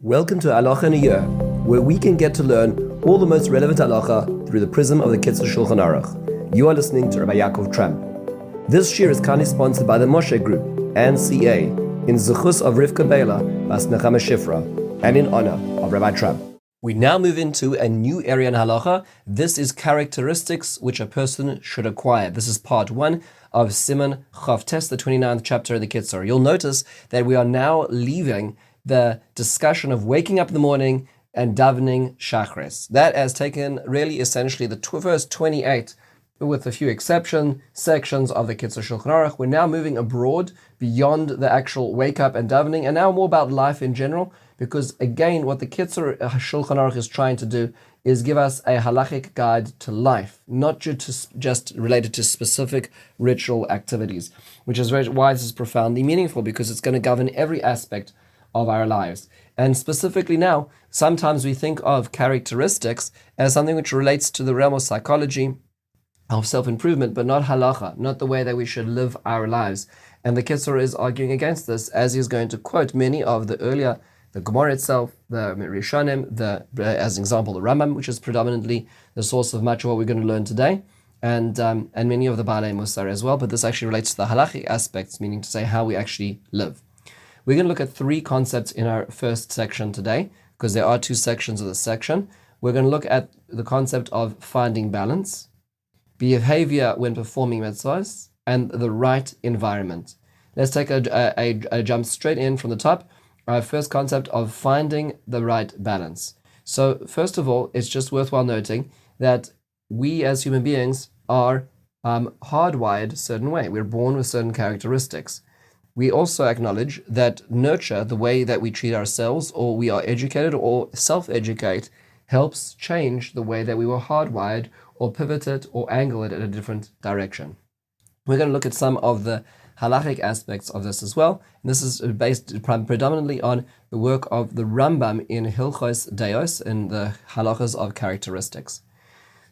Welcome to Halacha in a Year, where we can get to learn all the most relevant halacha through the prism of the Kitzur Shulchan Aruch. You are listening to Rabbi Ya'akov Trump. This year is kindly sponsored by the Moshe Group and CA in zechus of Rivka Biela, bas נחמה Shifra, and in honor of Rabbi Trump. We now move into a new area in halacha. This is characteristics which a person should acquire. This is part 1 of Siman Chavtes, the 29th chapter of the Kitzur. You'll notice that we are now leaving the discussion of waking up in the morning and davening shachris. That has taken really essentially the first 28, with a few sections of the Kitzur Shulchan Aruch. We're now moving abroad beyond the actual wake up and davening, and now more about life in general, because again, what the Kitzur Shulchan Aruch is trying to do is give us a halachic guide to life, not just related to specific ritual activities, which is why this is profoundly meaningful, because it's going to govern every aspect of our lives. And specifically now, sometimes we think of characteristics as something which relates to the realm of psychology, of self-improvement, but not halacha, not the way that we should live our lives. And the Kitzur is arguing against this, as he's going to quote many of the earlier, the Gemara itself, the Rishonim, as an example, the Rambam, which is predominantly the source of much of what we're going to learn today, and many of the Baalei Musar as well. But this actually relates to the halachic aspects, meaning to say how we actually live. We're going to look at 3 concepts in our first section today, because there are 2 sections of the section. We're going to look at the concept of finding balance, behavior when performing mitzvahs, and the right environment. Let's take a jump straight in from the top. Our first concept of finding the right balance. So first of all, it's just worthwhile noting that we as human beings are hardwired a certain way. We're born with certain characteristics. We also acknowledge that nurture, the way that we treat ourselves, or we are educated or self-educate, helps change the way that we were hardwired, or pivot it or angle it in a different direction. We're going to look at some of the halachic aspects of this as well. And this is based predominantly on the work of the Rambam in Hilchos Deos, in the halachas of characteristics.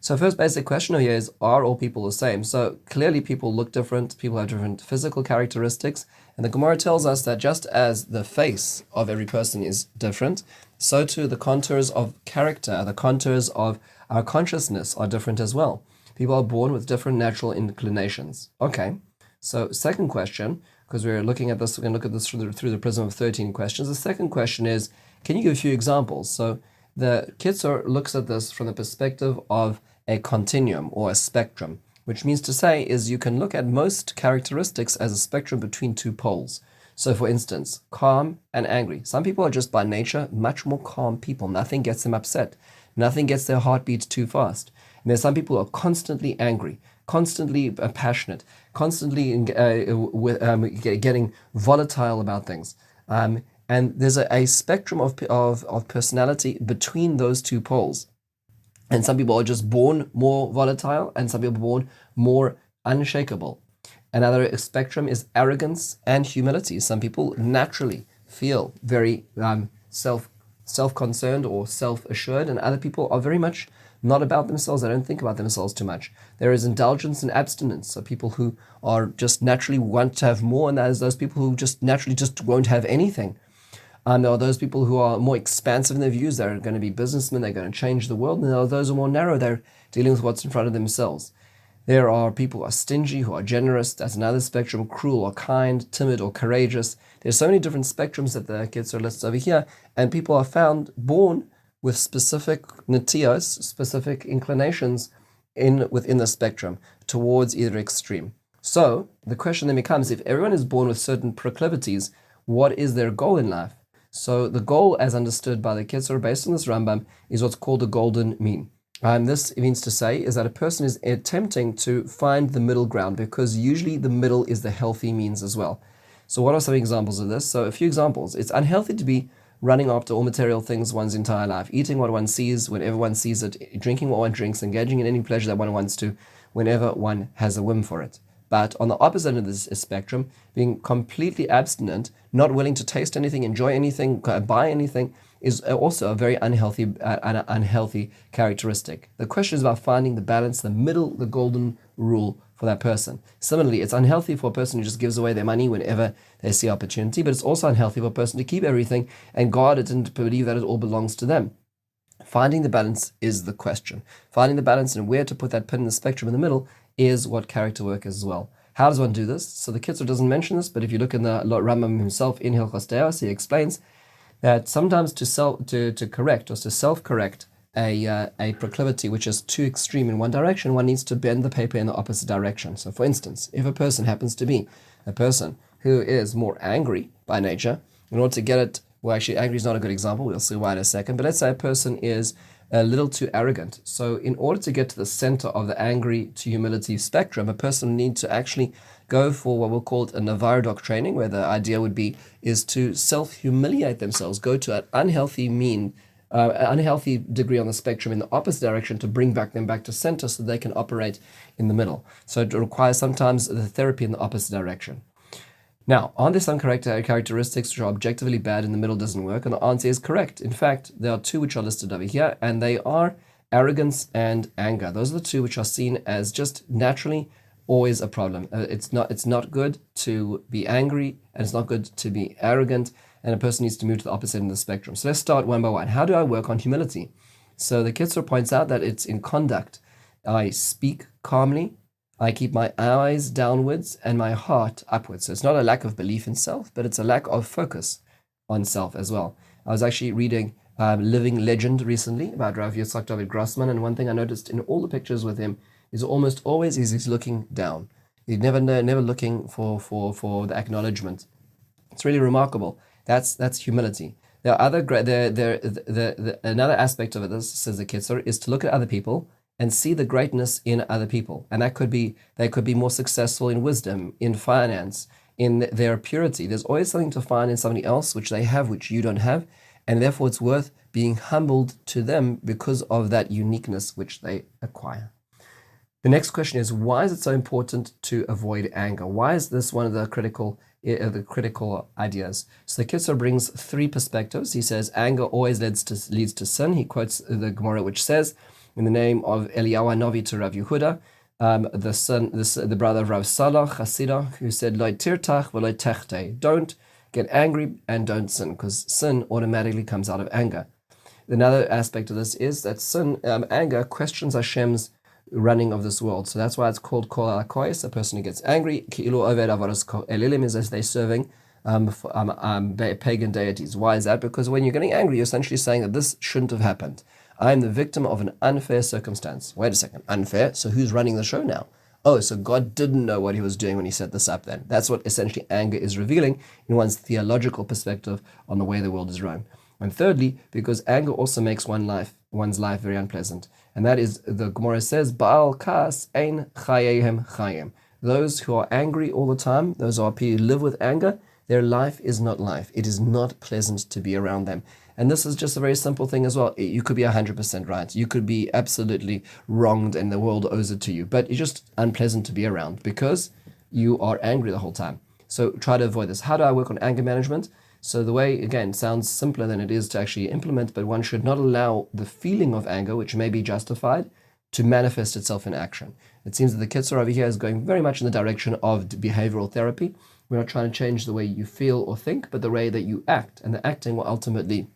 So first basic question here is, are all people the same? So clearly people look different, people have different physical characteristics, and the Gemara tells us that just as the face of every person is different, so too the contours of character, the contours of our consciousness are different as well. People are born with different natural inclinations. Okay, so second question, because we're looking at this, we're going to look at this through the prism of 13 questions. The second question is, can you give a few examples? So the Kitzur looks at this from the perspective of a continuum or a spectrum, which means to say is you can look at most characteristics as a spectrum between 2 poles. So for instance, calm and angry. Some people are just by nature much more calm people. Nothing gets them upset. Nothing gets their heartbeats too fast. And there's some people who are constantly angry, constantly passionate, constantly getting volatile about things. And there's a spectrum of personality between those 2 poles. And some people are just born more volatile, and some people are born more unshakable. Another spectrum is arrogance and humility. Some people naturally feel very self-concerned or self-assured, and other people are very much not about themselves. They don't think about themselves too much. There is indulgence and abstinence. So people who are just naturally want to have more, and there's those people who just naturally just won't have anything. There are those people who are more expansive in their views. They're going to be businessmen. They're going to change the world. And there are those who are more narrow. They're dealing with what's in front of themselves. There are people who are stingy, who are generous. That's another spectrum. Cruel or kind, timid or courageous. There's so many different spectrums that the Kitzur lists over here. And people are found born with specific netios, specific inclinations within the spectrum towards either extreme. So the question then becomes, if everyone is born with certain proclivities, what is their goal in life? So the goal, as understood by the Kitzur, based on this Rambam, is what's called the golden mean. This means to say is that a person is attempting to find the middle ground, because usually the middle is the healthy means as well. So what are some examples of this? So a few examples. It's unhealthy to be running after all material things one's entire life, eating what one sees whenever one sees it, drinking what one drinks, engaging in any pleasure that one wants to whenever one has a whim for it. But on the opposite end of this spectrum, being completely abstinent, not willing to taste anything, enjoy anything, buy anything, is also a very unhealthy characteristic. The question is about finding the balance, the middle, the golden rule for that person. Similarly, it's unhealthy for a person who just gives away their money whenever they see opportunity, but it's also unhealthy for a person to keep everything and guard it and believe that it all belongs to them. Finding the balance is the question. Finding the balance and where to put that pin in the spectrum in the middle is what character work is as well. How does one do this? So the Kitzur doesn't mention this, but if you look in the Rambam himself in Hilchos Deos, he explains that sometimes to correct or to self-correct a proclivity which is too extreme in one direction, one needs to bend the paper in the opposite direction. So for instance, if a person happens to be a person who is more angry by nature, in order to get it, well, actually, angry is not a good example. We'll see why in a second. But let's say a person is a little too arrogant. So in order to get to the center of the angry to humility spectrum, a person needs to actually go for what we'll call a Navardoc training, where the idea would be is to self-humiliate themselves, go to an unhealthy degree on the spectrum in the opposite direction to bring them back to center so they can operate in the middle. So it requires sometimes the therapy in the opposite direction. Now, are there some characteristics which are objectively bad and the middle doesn't work? And the answer is correct. In fact, there are two which are listed over here, and they are arrogance and anger. Those are the two which are seen as just naturally always a problem. It's not good to be angry, and it's not good to be arrogant, and a person needs to move to the opposite end of the spectrum. So let's start one by one. How do I work on humility? So the Kitzur points out that it's in conduct. I speak calmly, I keep my eyes downwards and my heart upwards. So it's not a lack of belief in self, but it's a lack of focus on self as well. I was actually reading Living Legend recently about Rav Yitzchak David Grossman, and one thing I noticed in all the pictures with him is almost always he's looking down. He's never looking for the acknowledgement. It's really remarkable. That's humility. There are another aspect of it, this says the Kitzur, is to look at other people and see the greatness in other people. And that could be, they could be more successful in wisdom, in finance, in their purity. There's always something to find in somebody else which they have, which you don't have. And therefore it's worth being humbled to them because of that uniqueness which they acquire. The next question is, why is it so important to avoid anger? Why is this one of the critical ideas? So the Kitzur brings three perspectives. He says anger always leads to sin. He quotes the Gemara which says, in the name of Eliyahu Hanavi to Rav Yehuda, the brother of Rav Salah Hasidah, who said, "Lo tirtach v'lo techte." Don't get angry and don't sin, because sin automatically comes out of anger. Another aspect of this is that anger questions Hashem's running of this world. So that's why it's called kol alakois, a person who gets angry. Ki'ilu oved avodas elilim, is as they're serving pagan deities. Why is that? Because when you're getting angry, you're essentially saying that this shouldn't have happened. I'm the victim of an unfair circumstance. Wait a second, unfair? So who's running the show now? Oh, so God didn't know what he was doing when he set this up then. That's what essentially anger is revealing in one's theological perspective on the way the world is run. And thirdly, because anger also makes one's life very unpleasant. And that is, the Gemara says, Ba'al kas ein chayehem chayim. Those who are angry all the time, those are people who live with anger, their life is not life. It is not pleasant to be around them. And this is just a very simple thing as well. You could be 100% right. You could be absolutely wronged and the world owes it to you. But it's just unpleasant to be around because you are angry the whole time. So try to avoid this. How do I work on anger management? So the way, again, sounds simpler than it is to actually implement, but one should not allow the feeling of anger, which may be justified, to manifest itself in action. It seems that the Kitzur over here is going very much in the direction of behavioral therapy. We're not trying to change the way you feel or think, but the way that you act. And the acting will ultimately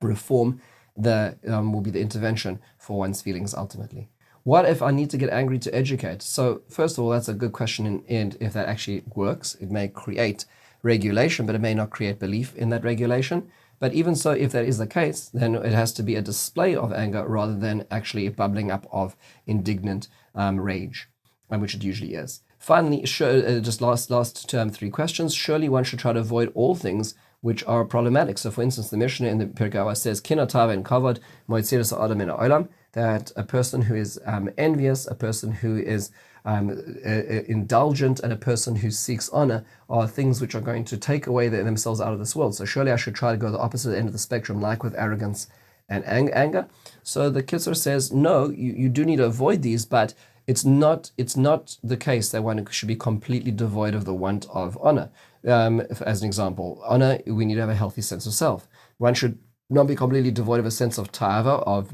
reform will be the intervention for one's feelings ultimately. What if I need to get angry to educate? So first of all, that's a good question, and if that actually works, it may create regulation, but it may not create belief in that regulation. But even so, if that is the case, then it has to be a display of anger rather than actually a bubbling up of indignant rage, which it usually is. Finally, just last term, 3 questions. Surely one should try to avoid all things which are problematic. So for instance, the Mishnah in the Pirkei Avos says, Kinotava and kavod moitziras ha'adam min ha'olam, that a person who is envious, a person who is indulgent, and a person who seeks honor are things which are going to take away themselves out of this world. So surely I should try to go to the opposite end of the spectrum, like with arrogance and anger. So the Kitzur says, no, you do need to avoid these, but it's not the case that one should be completely devoid of the want of honor. As an example, honor, we need to have a healthy sense of self. One should not be completely devoid of a sense of ta'ava, of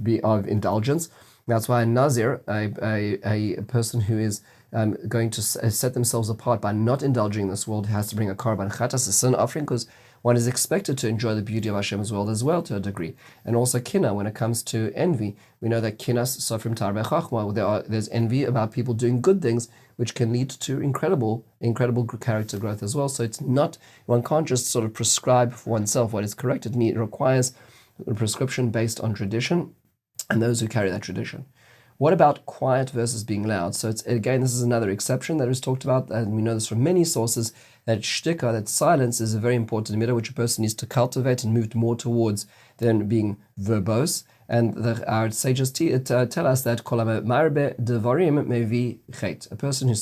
indulgence, That's why a Nazir, a person who is going to set themselves apart by not indulging in this world, has to bring a korban chatas, a sin offering, because one is expected to enjoy the beauty of Hashem's world as well to a degree. And also kina, when it comes to envy, we know that kinas sofrim tarbe chachma, there's envy about people doing good things, which can lead to incredible character growth as well. So it's not, one can't just sort of prescribe for oneself what is correct. It requires a prescription based on tradition and those who carry that tradition. What about quiet versus being loud? So it's, again, this is another exception that is talked about, and we know this from many sources, that shtika, that silence, is a very important midah which a person needs to cultivate and move more towards than being verbose. And our sages tell us that a person who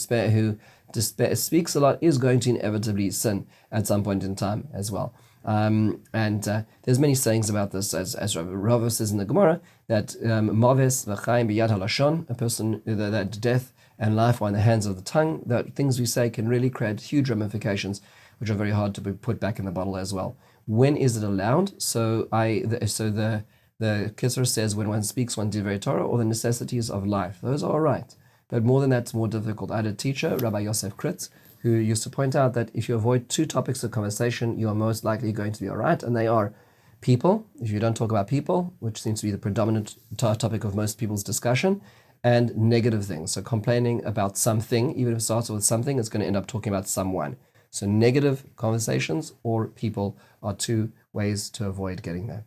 speaks a lot is going to inevitably sin at some point in time as well. There's many sayings about this, as Rava says in the Gemara, that maves v'chaim b'yad halashon, a person that death and life are in the hands of the tongue, that things we say can really create huge ramifications, which are very hard to be put back in the bottle as well. When is it allowed? So the Kitzur says when one speaks one divrei Torah or the necessities of life, those are all right. But more than that, it's more difficult. I had a teacher, Rabbi Yosef Kritz, who used to point out that if you avoid two topics of conversation, you are most likely going to be all right, and they are people, if you don't talk about people, which seems to be the predominant topic of most people's discussion, and negative things. So complaining about something, even if it starts with something, it's going to end up talking about someone. So negative conversations or people are two ways to avoid getting there.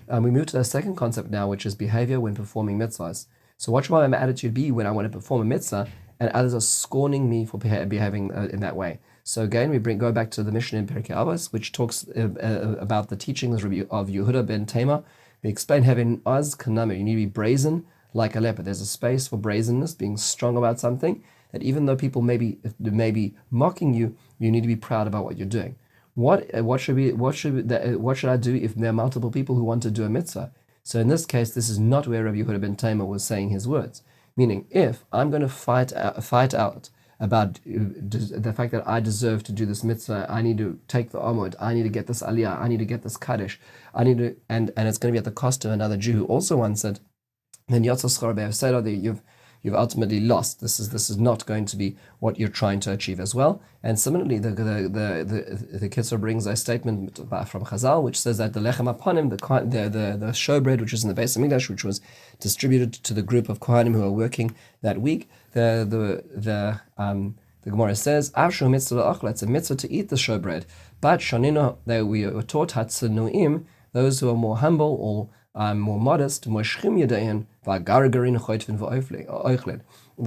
We move to the second concept now, which is behavior when performing mitzvahs. So what should my attitude be when I want to perform a mitzvah and others are scorning me for behaving in that way? So again, we go back to the Mishnah in Pirkei Avos, which talks about the teachings of Yehuda ben Tema. We explain having az kaname, you need to be brazen like a leopard. There's a space for brazenness, being strong about something, that even though people may be mocking you, you need to be proud about what you're doing. What should I do if there are multiple people who want to do a mitzvah? So in this case, this is not where Rabbi Yehuda ben Tema was saying his words. Meaning, if I'm going to fight out about the fact that I deserve to do this mitzvah, I need to take the amud, I need to get this aliyah, I need to get this kaddish, I need to, and it's going to be at the cost of another Jew who also wants it, then you've ultimately lost. This is not going to be what you're trying to achieve as well. And similarly, the Kitzur brings a statement from Chazal, which says that the lechem aponim, the showbread, which is in the Beis Hamikdash, which was distributed to the group of kohanim who are working that week, the Gemara says, it's a mitzvah to eat the showbread. But shanino, we were taught hatzanuim, those who are more humble or more modest, the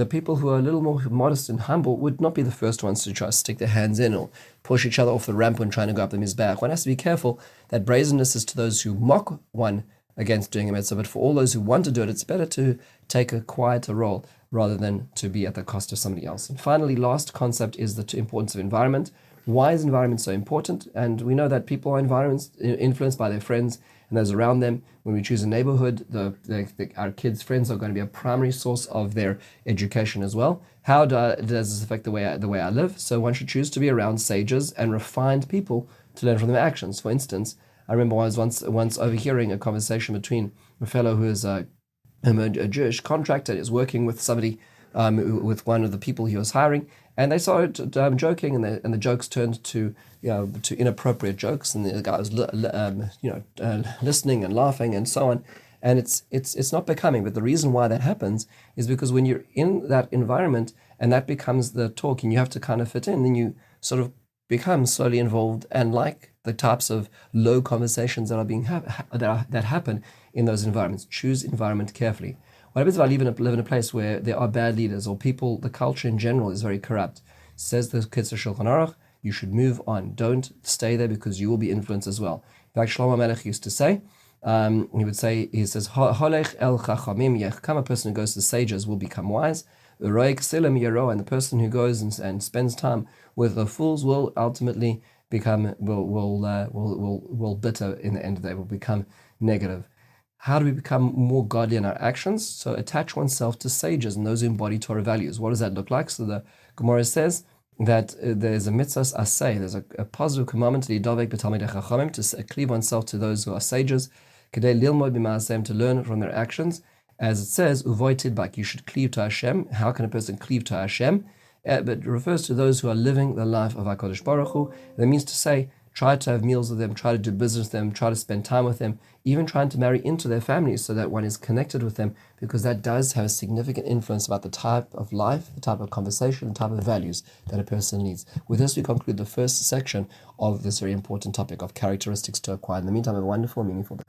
people who are a little more modest and humble would not be the first ones to try to stick their hands in or push each other off the ramp when trying to go up the mizbeach. One has to be careful that brazenness is to those who mock one against doing a mitzvah, but for all those who want to do it, it's better to take a quieter role rather than to be at the cost of somebody else. And finally, last concept is the importance of environment. Why is environment so important? And we know that people are influenced by their friends and those around them. When we choose a neighborhood, our kids' friends are going to be a primary source of their education as well. How does this affect the way I live? So one should choose to be around sages and refined people to learn from their actions. For instance, I remember I was once overhearing a conversation between a fellow who is a Jewish contractor, is working with somebody, with one of the people he was hiring, and they started joking, and the jokes turned to inappropriate jokes, and the guy was listening and laughing and so on, and it's not becoming. But the reason why that happens is because when you're in that environment and that becomes the talk, and you have to kind of fit in, then you sort of become slowly involved and like the types of low conversations that are being that happen in those environments. Choose environment carefully. What happens if I live in a place where there are bad leaders or people, the culture in general is very corrupt? Says the Kitzur Shulchan Aruch, you should move on. Don't stay there because you will be influenced as well. In fact, Shlomo Melech used to say, he says, Holech el chachamim yechkam, a person who goes to the sages will become wise. Uroik silim yero, and the person who goes and spends time with the fools will ultimately become, will bitter in the end of the day, will become negative. How do we become more godly in our actions? So attach oneself to sages and those who embody Torah values. What does that look like? So the Gemara says that there's a mitzvah asay, there's a positive commandment to cleave oneself to those who are sages, to learn from their actions, As it says, uvoitid bak, you should cleave to Hashem. How can a person cleave to Hashem? But it refers to those who are living the life of HaKadosh Baruch Hu. That means to say, try to have meals with them, try to do business with them, try to spend time with them, even trying to marry into their families so that one is connected with them, because that does have a significant influence about the type of life, the type of conversation, the type of values that a person needs. With this, we conclude the first section of this very important topic of characteristics to acquire. In the meantime, have a wonderful, meaningful day.